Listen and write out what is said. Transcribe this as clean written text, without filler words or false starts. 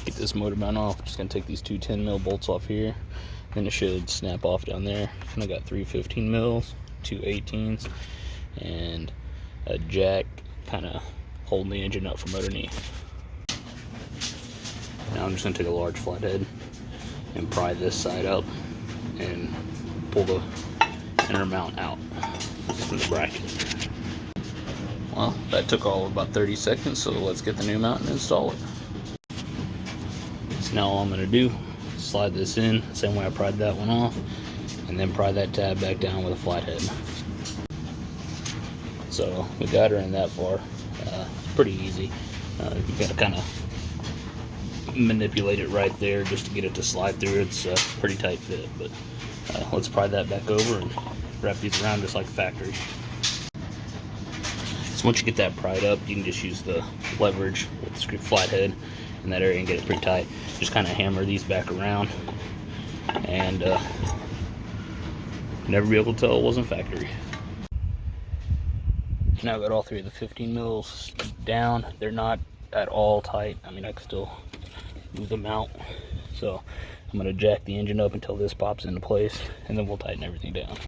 Take this motor mount off. Just gonna take these two 10mm bolts off here. Then it should snap off down there. And I got three 15mm, two 18s, and a jack kind of holding the engine up from underneath. Now I'm just gonna take a large flathead and pry this side up and pull the inner mount out from the bracket. Well, that took all of about 30 seconds, so let's get the new mount and install it. So now all I'm going to do is slide this in, same way I pried that one off, and then pry that tab back down with a flathead. So we got her in that far. It's pretty easy. You got to kind of manipulate it right there just to get it to slide through. It's a pretty tight fit, but let's pry that back over and wrap these around just like factory. So once you get that pried up, you can just use the leverage with the screw flathead in that area and get it pretty tight. Just kind of hammer these back around and never be able to tell it wasn't factory. Now I've got all three of the 15mm down. They're not at all tight. I mean, I can still move them out. So I'm going to jack the engine up until this pops into place, and then we'll tighten everything down.